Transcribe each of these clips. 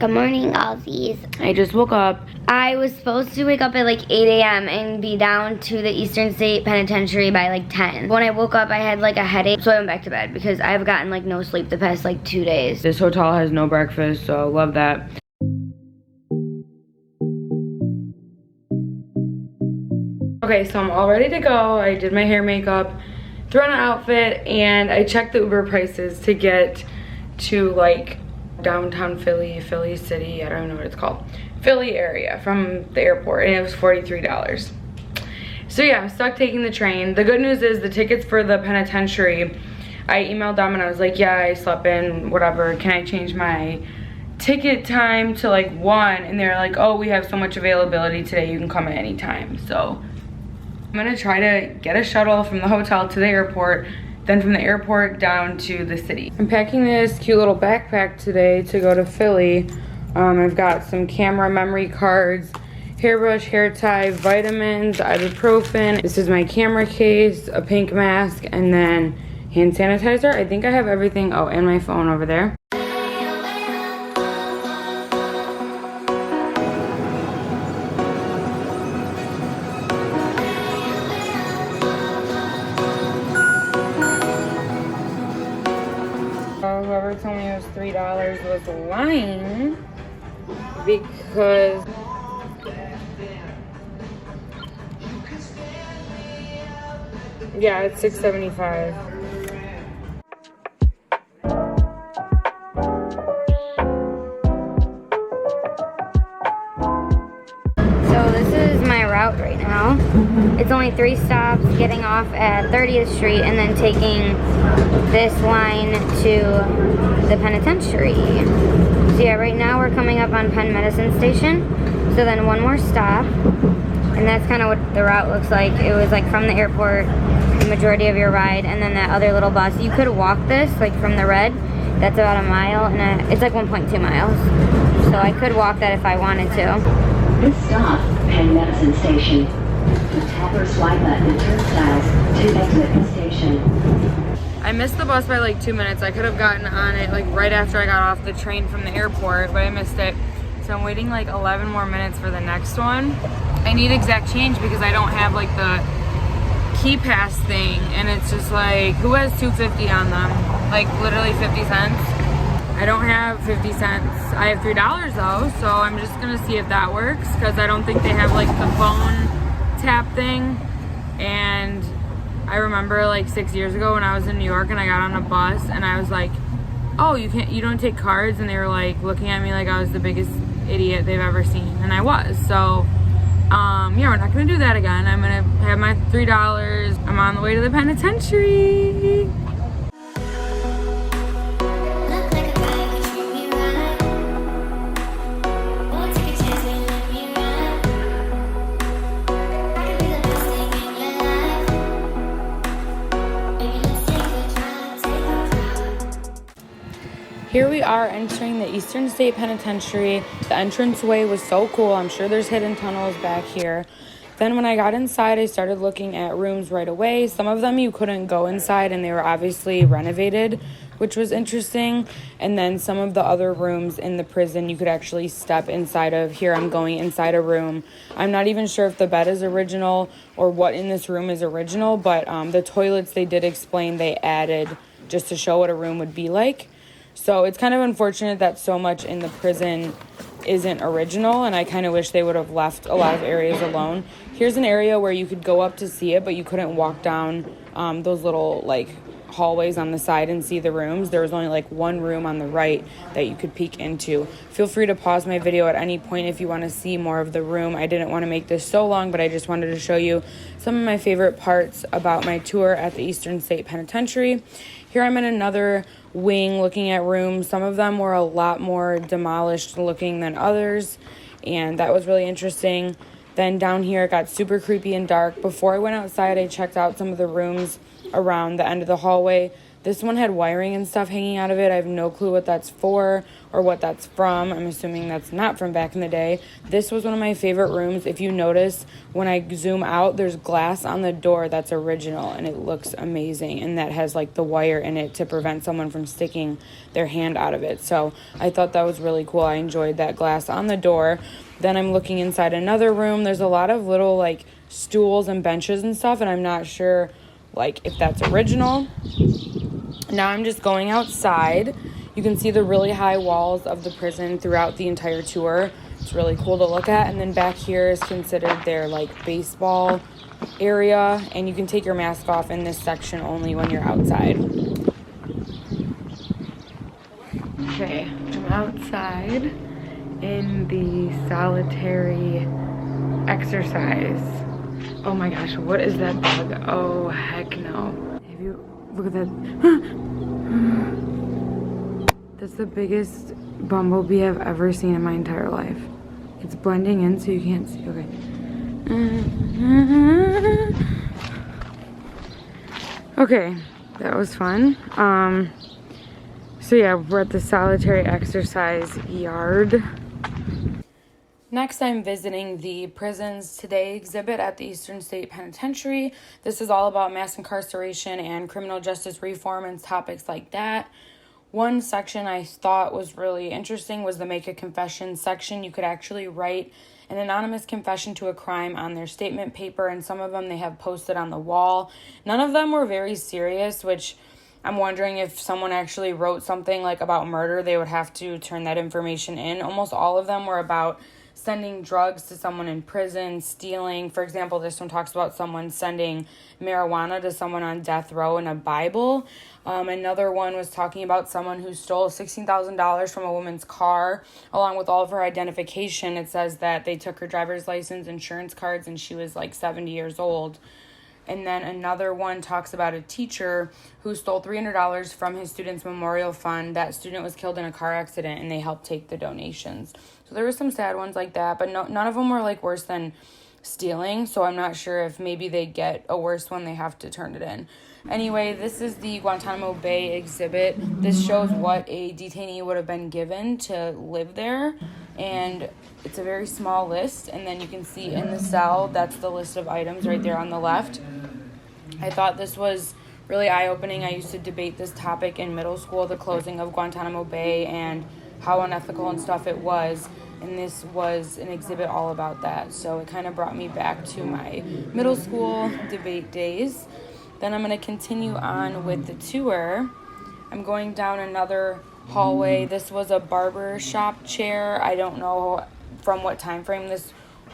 Good morning, Aussies. I just woke up. I was supposed to wake up at like 8 a.m. and be down to the Eastern State Penitentiary by like 10. When I woke up, I had like a headache, so I went back to bed because I've gotten like no sleep the past like 2 days. This hotel has no breakfast, so love that. Okay, so I'm all ready to go. I did my hair, makeup, threw on an outfit, and I checked the Uber prices to get to like downtown Philly City, I don't even know what it's called, Philly area from the airport, and it was $43. So yeah, I'm stuck taking the train. The good news is the tickets for the penitentiary, I emailed them and I was like, yeah, I slept in, whatever, can I change my ticket time to like 1? And they're like, oh, we have so much availability today, you can come at any time. So I'm gonna try to get a shuttle from the hotel to the airport, then from the airport down to the city. I'm packing this cute little backpack today to go to Philly. I've got some camera memory cards, hairbrush, hair tie, vitamins, ibuprofen. This is my camera case, a pink mask, and then hand sanitizer. I think I have everything. Oh, and my phone over there. Whoever told me it was $3 was lying, because yeah, it's $6.75. So this is my route right now. It's only 3 stops, getting off at 30th Street and then taking this line to the penitentiary. So yeah, right now we're coming up on Penn Medicine Station. So then one more stop, and that's kind of what the route looks like. It was like from the airport, the majority of your ride, and then that other little bus. You could walk this, like from the red, that's about a mile, and it's like 1.2 miles. So I could walk that if I wanted to. This stop, Penn Medicine Station. Tap or swipe button turnstiles to exit the station. I missed the bus by like 2 minutes. I could have gotten on it like right after I got off the train from the airport, but I missed it. So I'm waiting like 11 more minutes for the next one. I need exact change because I don't have like the key pass thing, and it's just like, who has $2.50 on them? Like literally 50 cents. I don't have 50 cents. I have $3 though, so I'm just gonna see if that works, because I don't think they have like the phone tap thing. And I remember like 6 years ago when I was in New York and I got on a bus and I was like, oh, you don't take cards? And they were like looking at me like I was the biggest idiot they've ever seen, and I was. So yeah, we're not gonna do that again. I'm gonna have my $3. I'm on the way to the penitentiary. Here we are entering the Eastern State Penitentiary. The entranceway was so cool. I'm sure there's hidden tunnels back here. Then when I got inside, I started looking at rooms right away. Some of them you couldn't go inside and they were obviously renovated, which was interesting. And then some of the other rooms in the prison you could actually step inside of. Here I'm going inside a room. I'm not even sure if the bed is original or what in this room is original, but the toilets they did explain they added just to show what a room would be like. So it's kind of unfortunate that so much in the prison isn't original, and I kind of wish they would have left a lot of areas alone. Here's an area where you could go up to see it, but you couldn't walk down those little like hallways on the side and see the rooms. There was only like one room on the right that you could peek into. Feel free to pause my video at any point if you want to see more of the room. I didn't want to make this so long, but I just wanted to show you some of my favorite parts about my tour at the Eastern State Penitentiary. Here I'm in another wing looking at rooms. Some of them were a lot more demolished looking than others, and that was really interesting. Then down here it got super creepy and dark. Before I went outside, I checked out some of the rooms around the end of the hallway. This one had wiring and stuff hanging out of it. I have no clue what that's for or what that's from. I'm assuming that's not from back in the day. This was one of my favorite rooms. If you notice, when I zoom out, there's glass on the door that's original, and it looks amazing. And that has like the wire in it to prevent someone from sticking their hand out of it. So I thought that was really cool. I enjoyed that glass on the door. Then I'm looking inside another room. There's a lot of little like stools and benches and stuff, and I'm not sure like if that's original. Now I'm just going outside. You can see the really high walls of the prison throughout the entire tour. It's really cool to look at. And then back here is considered their like baseball area, and you can take your mask off in this section only when you're outside. Okay, I'm outside in the solitary exercise. Oh my gosh, what is that bug? Oh heck no. Have you look at that? That's the biggest bumblebee I've ever seen in my entire life. It's blending in so you can't see. Okay. Okay, that was fun. So yeah, we're at the solitary exercise yard. Next, I'm visiting the Prisons Today exhibit at the Eastern State Penitentiary. This is all about mass incarceration and criminal justice reform and topics like that. One section I thought was really interesting was the Make a Confession section. You could actually write an anonymous confession to a crime on their statement paper, and some of them they have posted on the wall. None of them were very serious, which I'm wondering if someone actually wrote something like about murder, they would have to turn that information in. Almost all of them were about sending drugs to someone in prison, stealing. For example, this one talks about someone sending marijuana to someone on death row in a Bible. Another one was talking about someone who stole $16,000 from a woman's car, along with all of her identification. It says that they took her driver's license, insurance cards, and she was like 70 years old. And then another one talks about a teacher who stole $300 from his student's memorial fund. That student was killed in a car accident, and they helped take the donations. So there were some sad ones like that, but none of them were like worse than stealing. So I'm not sure if maybe they get a worse one, they have to turn it in. Anyway, this is the Guantanamo Bay Exhibit. This shows what a detainee would have been given to live there, and it's a very small list. And then you can see in the cell, that's the list of items right there on the left. I thought this was really eye-opening. I used to debate this topic in middle school, the closing of Guantanamo Bay and how unethical and stuff it was. And this was an exhibit all about that. So it kind of brought me back to my middle school debate days. Then I'm going to continue on with the tour. I'm going down another hallway. This was a barber shop chair. I don't know from what time frame this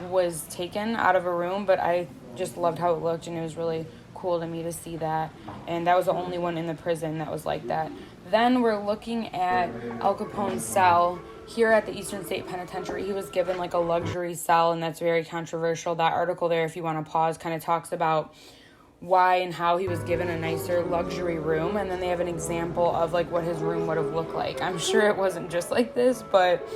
was taken out of a room, but I just loved how it looked, and it was really cool to me to see that. And that was the only one in the prison that was like that. Then we're looking at Al Capone's cell here at the Eastern State Penitentiary. He was given like a luxury cell, and that's very controversial. That article there, if you want to pause, kind of talks about why and how he was given a nicer luxury room. And then they have an example of like what his room would have looked like. I'm sure it wasn't just like this, but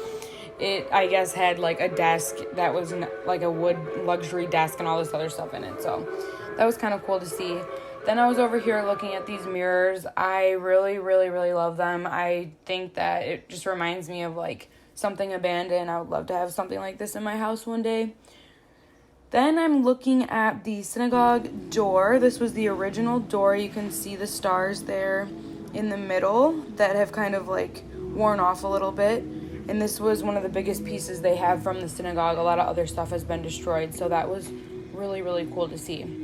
it, I guess, had like a desk that was like a wood luxury desk and all this other stuff in it. So that was kind of cool to see. Then I was over here looking at these mirrors. I really, really, really love them. I think that it just reminds me of like something abandoned. I would love to have something like this in my house one day. Then I'm looking at the synagogue door. This was the original door. You can see the stars there in the middle that have kind of like worn off a little bit. And this was one of the biggest pieces they have from the synagogue. A lot of other stuff has been destroyed. So that was really, really cool to see.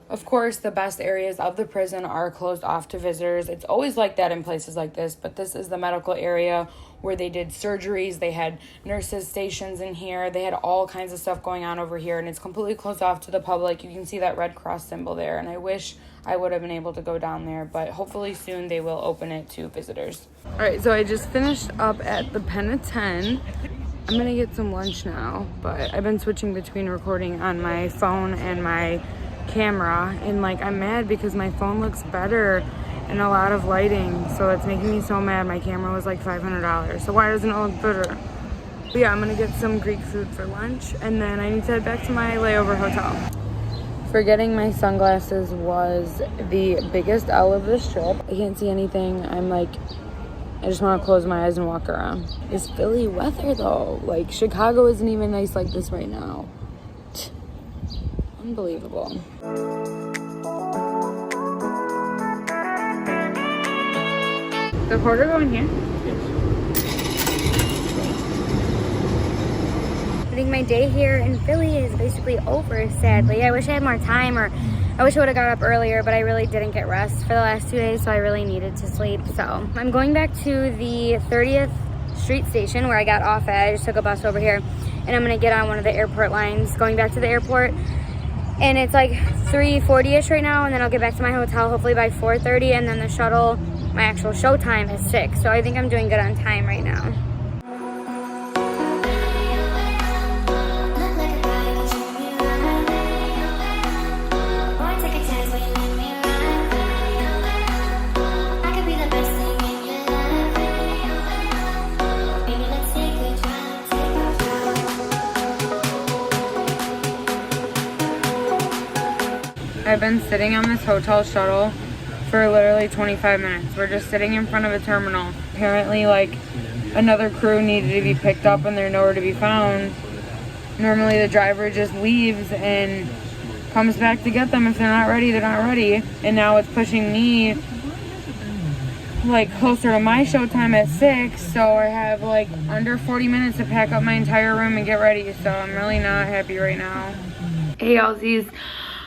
Of course, the best areas of the prison are closed off to visitors. It's always like that in places like this, but this is the medical area where they did surgeries. They had nurses stations in here. They had all kinds of stuff going on over here, and it's completely closed off to the public. You can see that Red Cross symbol there, and I wish I would have been able to go down there, but hopefully soon they will open it to visitors. All right, so I just finished up at the Penitentiary. I'm gonna get some lunch now, but I've been switching between recording on my phone and my camera, and like I'm mad because my phone looks better and a lot of lighting, so it's making me so mad. My camera was like $500, so why doesn't it look better? But yeah, I'm gonna get some Greek food for lunch, and then I need to head back to my layover hotel. Forgetting my sunglasses was the biggest L of this trip. I can't see anything. I'm like, I just want to close my eyes and walk around. It's Philly weather though. Like Chicago isn't even nice like this right now. Unbelievable. The porter going here? I think my day here in Philly is basically over, sadly. I wish I had more time, or I wish I would have got up earlier, but I really didn't get rest for the last 2 days, so I really needed to sleep. So I'm going back to the 30th Street station where I got off at. I just took a bus over here, and I'm gonna get on one of the airport lines going back to the airport. And it's like 3:40ish right now, and then I'll get back to my hotel hopefully by 4:30, and then the shuttle, my actual show time is 6. So I think I'm doing good on time right now. I've been sitting on this hotel shuttle for literally 25 minutes. We're just sitting in front of a terminal. Apparently, like, another crew needed to be picked up and they're nowhere to be found. Normally the driver just leaves and comes back to get them. If they're not ready, they're not ready. And now it's pushing me like closer to my show time at 6, so I have like under 40 minutes to pack up my entire room and get ready. So I'm really not happy right now. Hey Aussies.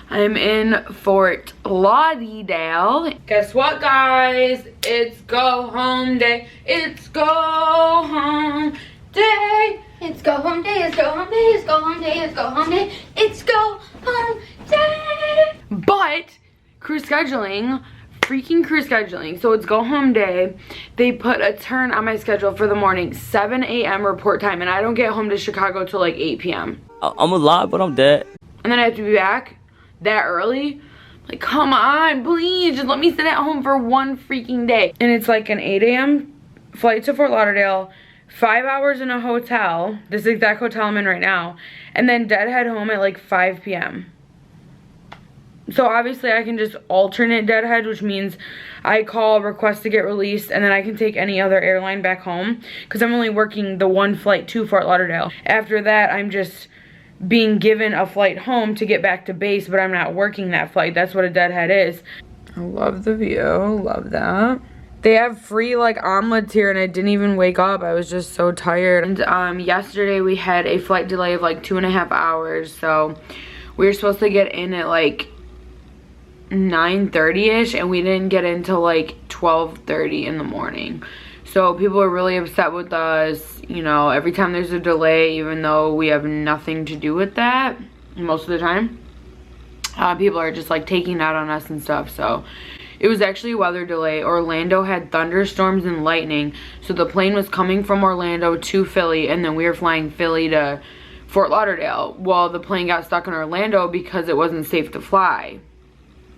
I'm in Fort Lauderdale. Guess what, guys? It's go home day. It's go home day. It's go home day, it's go home day, it's go home day, it's go home day, it's go home day. But crew scheduling, freaking crew scheduling. So it's go home day. They put a turn on my schedule for the morning, 7 a.m. report time, and I don't get home to Chicago till like 8 p.m. I'm alive, but I'm dead. And then I have to be back that early. Like, come on, please, just let me sit at home for one freaking day. And it's like an 8 a.m. flight to Fort Lauderdale, 5 hours in a hotel, this exact hotel I'm in right now, and then deadhead home at like 5 p.m. So obviously I can just alternate deadhead, which means I call, request to get released, and then I can take any other airline back home, because I'm only working the one flight to Fort Lauderdale. After that, I'm just being given a flight home to get back to base, but I'm not working that flight. That's what a deadhead is. I love the view, love that. They have free like omelets here, and I didn't even wake up. I was just so tired. And yesterday we had a flight delay of like 2.5 hours, so we were supposed to get in at like 9:30ish, and we didn't get in till like 12:30 in the morning. So people are really upset with us, you know, every time there's a delay, even though we have nothing to do with that most of the time. People are just like taking out on us and stuff. So it was actually a weather delay. Orlando had thunderstorms and lightning, so the plane was coming from Orlando to Philly, and then we were flying Philly to Fort Lauderdale. Well, the plane got stuck in Orlando because it wasn't safe to fly.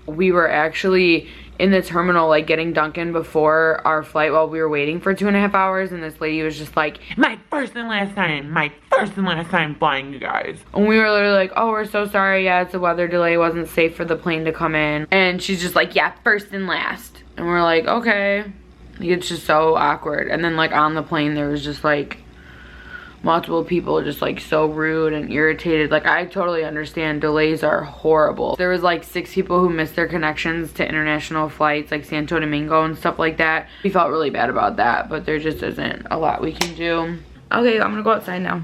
We were actually in the terminal like getting Dunkin' before our flight while we were waiting for 2.5 hours, and this lady was just like, my first and last time flying, you guys. And we were literally like, oh, we're so sorry, yeah, it's a weather delay, it wasn't safe for the plane to come in. And she's just like, yeah, first and last. And we're like, okay. It's just so awkward. And then like on the plane there was just like multiple people just like so rude and irritated. Like, I totally understand delays are horrible. There was like 6 people who missed their connections to international flights like Santo Domingo and stuff like that. We felt really bad about that, but there just isn't a lot we can do. Okay, I'm gonna go outside now.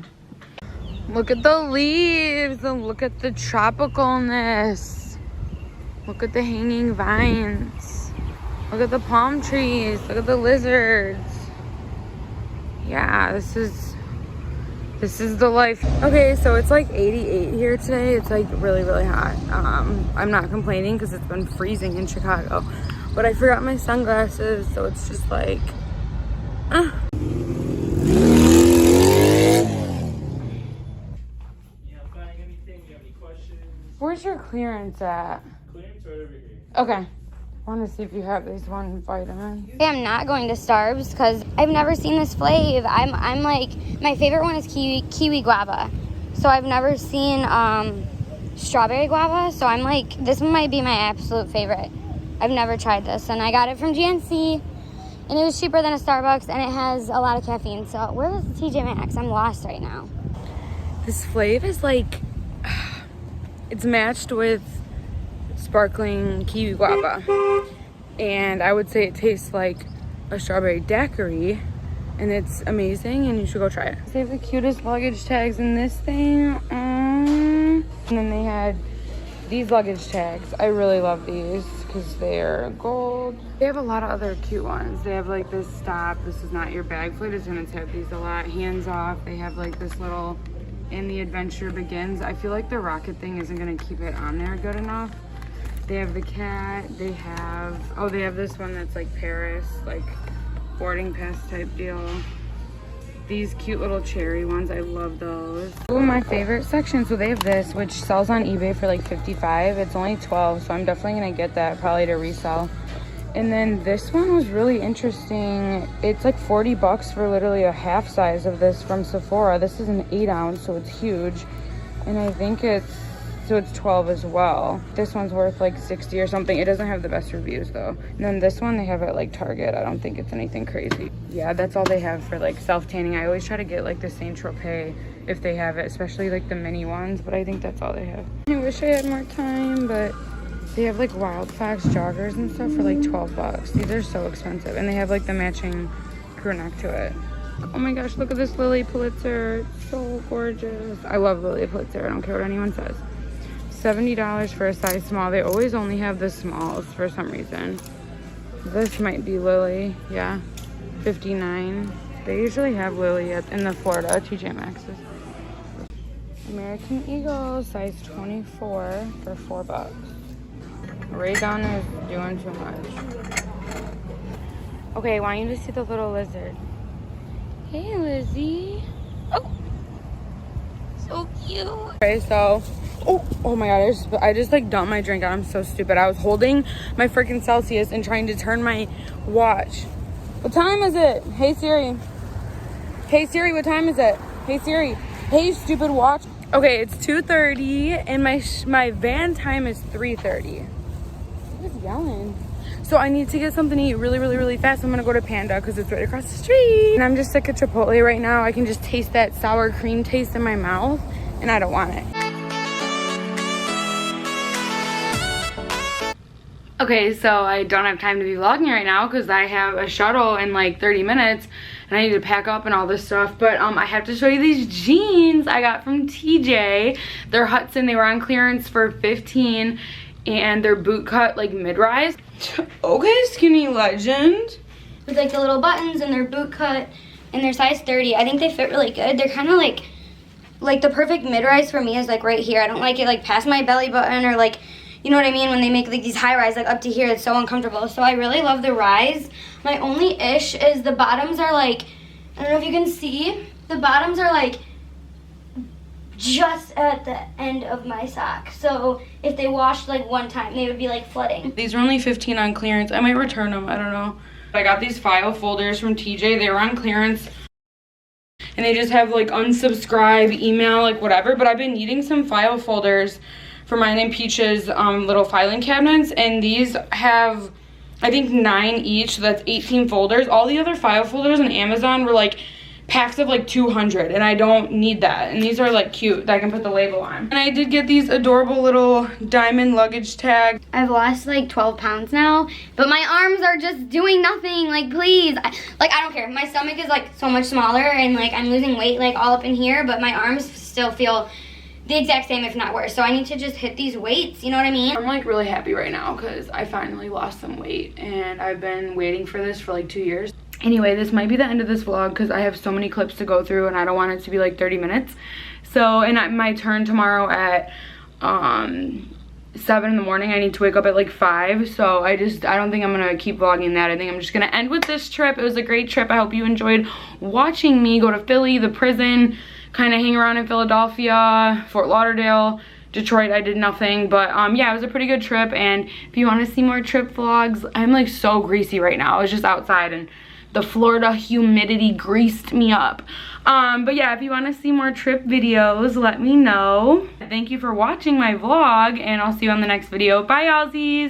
Look at the leaves and look at the tropicalness. Look at the hanging vines. Look at the palm trees. Look at the lizards. Yeah, this is the life. Okay, so it's like 88 here today. It's like really, really hot. I'm not complaining because it's been freezing in Chicago, but I forgot my sunglasses, so it's just like, Where's your clearance at? Clearance right over here. Okay. I want to see if you have these one vitamin. I'm not going to Starbucks because I've never seen this flavor. I'm like, my favorite one is kiwi guava. So I've never seen strawberry guava. So I'm like, this one might be my absolute favorite. I've never tried this, and I got it from GNC, and it was cheaper than a Starbucks, and it has a lot of caffeine. So where is the TJ Maxx? I'm lost right now. This flavor is like, it's matched with sparkling kiwi guava, and I would say it tastes like a strawberry daiquiri, and it's amazing, and you should go try it. They have the cutest luggage tags in this thing. And then they had these luggage tags. I really love these because they're gold. They have a lot of other cute ones. They have like this stop, this is not your bag. Flight attendants have these a lot. Hands off. They have like this little, and the adventure begins. I feel like the rocket thing isn't gonna keep it on there good enough. They have the cat. They have, oh, they have this one that's like Paris, like boarding pass type deal. These cute little cherry ones, I love those. Oh, my favorite section, so they have this, which sells on eBay for like $55. It's only $12, so I'm definitely gonna get that probably to resell. And then this one was really interesting. It's like $40 for literally a half size of this from Sephora. This is an 8 ounce, so it's huge. And I think it's 12 as well. This one's worth like 60 or something. It doesn't have the best reviews though. And then this one they have at like Target. I don't think it's anything crazy. Yeah, that's all they have for like self-tanning. I always try to get like the Saint Tropez if they have it, especially like the mini ones, but I think that's all they have. I wish I had more time, but they have like Wild Fox joggers and stuff for like $12. These are so expensive. And they have like the matching crew neck to it. Oh my gosh, look at this Lily Pulitzer. It's so gorgeous. I love Lily Pulitzer. I don't care what anyone says. $70 for a size small. They always only have the smalls for some reason. This might be Lily. Yeah, $59. They usually have Lily in the Florida TJ Maxx's. American Eagle size 24 for $4. Ray-Gun is doing too much. Okay, I want you to see the little lizard. Hey, Lizzie. Oh, so cute. Okay, so oh my god, I just like dumped my drink out. I'm so stupid. I was holding my freaking Celsius and trying to turn my watch. What time is it? Hey Siri. Hey Siri, what time is it? Hey Siri. Hey stupid watch. Okay, it's 2:30 and my van time is 3:30. Who's yelling? So I need to get something to eat really fast. I'm gonna go to Panda because it's right across the street. And I'm just sick of Chipotle right now. I can just taste that sour cream taste in my mouth and I don't want it. Okay, so I don't have time to be vlogging right now because I have a shuttle in like 30 minutes and I need to pack up and all this stuff. But I have to show you these jeans I got from TJ. They're Hudson. They were on clearance for $15 and they're boot cut, like mid-rise. Okay, skinny legend. With like the little buttons and they're boot cut and they're size 30. I think they fit really good. They're kind of like the perfect mid-rise for me is like right here. I don't like it like past my belly button or like, you know what I mean, when they make like these high rise like up to here. It's so uncomfortable. So I really love the rise. My only ish is the bottoms are like, I don't know if you can see, the bottoms are like just at the end of my sock. So if they washed like one time, they would be like flooding. These are only $15 on clearance. I might return them, I don't know. I got these file folders from TJ. They were on clearance. And they just have like unsubscribe, email, like whatever. But I've been needing some file folders for mine and Peach's little filing cabinets, and these have I think 9 each, so that's 18 folders. All the other file folders on Amazon were like packs of like 200 and I don't need that, and these are like cute that I can put the label on. And I did get these adorable little diamond luggage tags. I've lost like 12 pounds now, but my arms are just doing nothing. Like please, I don't care. My stomach is like so much smaller and like I'm losing weight like all up in here, but my arms still feel the exact same, if not worse. So I need to just hit these weights, you know what I mean? I'm like really happy right now because I finally lost some weight and I've been waiting for this for like 2 years. Anyway, this might be the end of this vlog because I have so many clips to go through and I don't want it to be like 30 minutes. So, and my turn tomorrow at 7 in the morning. I need to wake up at like 5. So I don't think I'm gonna keep vlogging that. I think I'm just gonna end with this trip. It was a great trip. I hope you enjoyed watching me go to Philly, the prison, kind of hang around in Philadelphia, Fort Lauderdale, Detroit. I did nothing, but yeah, it was a pretty good trip. And if you want to see more trip vlogs, I'm like so greasy right now. I was just outside and The Florida humidity greased me up. But yeah, if you want to see more trip videos, let me know. Thank you for watching my vlog, and I'll see you on the next video. Bye, y'allsies.